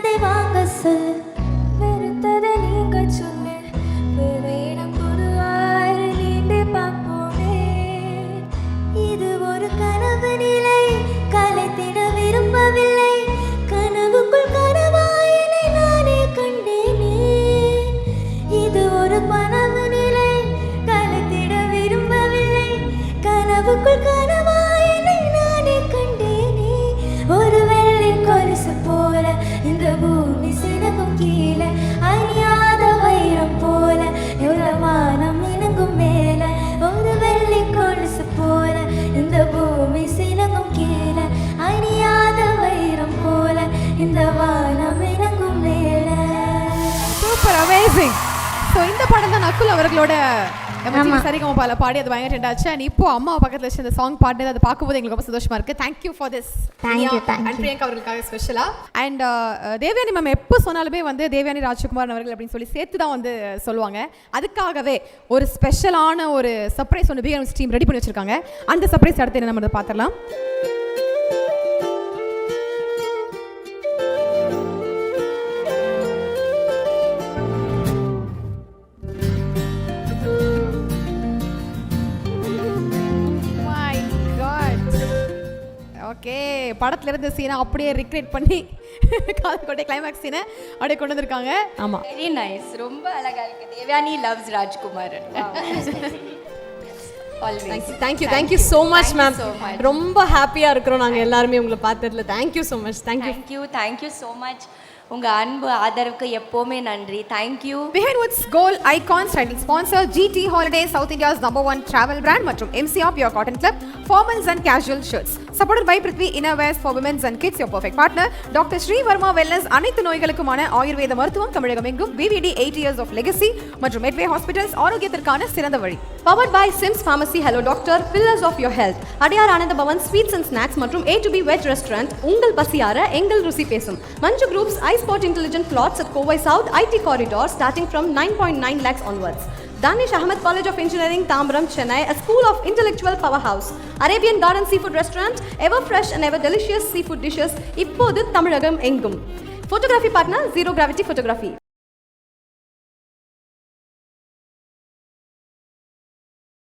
அதை வாங்க சொல்லு, வெறுத்ததை நீங்க சொல்லு, வேறு இடம் புதுவாறு நீண்டு பார்ப்போமே. இது ஒரு கனவு நிலை, கலைத்திட விரும்பவில்லை, கனவுக்குள் கனவாயனை நானே கண்டேனே. இது ஒரு கனவு நிலை, கலைத்திட விரும்பவில்லை, கனவுக்குள் கனவாயனை நானே கண்டேனே. ஒரு வெள்ளி கொலுசு போல இந்த பூமி சிறகும் கீழே, அறியாத வைரம் போல இந்த வானம் இணங்கும் மேல. ஒரு வெள்ளி கொலுசு போல இந்த பூமி சிறகும் கீழே, அறியாத வைரம் போல இந்த வானம் இணங்கும் மேல. Super, amazing. ஸோ இந்த படம் தான் நக்குல் அவர்களோட சரிகமபால பாடி அது பயங்கர ட்ரெண்ட் ஆச்சு. அண்ட் இப்போ அம்மா பக்கத்தில் வச்சு இந்த சாங் பாடினது அதை பார்க்கும்போது எங்களுக்கு ரொம்ப சந்தோஷமா இருக்கு. Thank you for this. And Priyanka அவர்களுக்காக ஸ்பெஷலா. அண்ட் தேவயானி மேம் எப்போ சொன்னாலுமே வந்து தேவயானி ராஜ்குமார் அவர்கள் அப்படின்னு சொல்லி சேர்த்து தான் வந்து சொல்லுவாங்க. அதுக்காகவே ஒரு ஸ்பெஷலான ஒரு சர்ப்ரைஸ் ஒன்று பிஎன்எஸ் டீம் ரெடி பண்ணி வச்சிருக்காங்க. அந்த சர்ப்ரைஸ் அடுத்து என்ன நம்ம பார்த்துடலாம். ஓகே, படத்துல இருந்த சீனை அப்படியே ரிக்ரியேட் பண்ணி காதல் கிளைமேக்ஸ் சீனை அப்படியே கொண்டு வந்திருக்காங்க. ஆமா, வெரி நைஸ், ரொம்ப அழகா இருக்கு. Devayani loves Rajkumar. Thank you so much ma'am. ரொம்ப ஹாப்பியாக இருக்கிறோம் நாங்கள் எல்லாருமே உங்களை பார்த்ததுல. Thank you so much. Thank you so much. உங்க அன்பு ஆதரவுக்கு எப்பவுமே நன்றி. Thank you. Behind Woods Gold Icon Styling Sponsor GT Holidays, South India's #1 travel brand மற்றும் MCR Pure Cotton Club formals and casual shirts. Supported by Prithvi Innerwears for women's and kids, your perfect partner. Dr. Sri Verma Wellness, அனைத்து நோய்களுக்குமான ஆயுர்வேத மருத்துவம் தமிழகம் எங்கும். VVD 8 years of legacy மற்றும் Medway Hospitals, ஆரோக்கியத்திற்கான சிறந்த வழி. Powered by Sims Pharmacy, Hello Doctor, Pillars of your health. Adyar Ananda Pawan sweets and snacks மற்றும் A to B veg restaurant. உங்கள் பசியார எங்கள் ருசி பேசும். மஞ்சு groups iSpot Intelligent Plots at Kovai South IT Corridor starting from 9.9 lakhs onwards. Danish Ahmed College of Engineering, Tambaram, Chennai, a school of intellectual powerhouse. Arabian Garden Seafood Restaurant, ever fresh and ever delicious seafood dishes. இப்போது தமிழகம் எங்கும். Photography partner Zero Gravity Photography.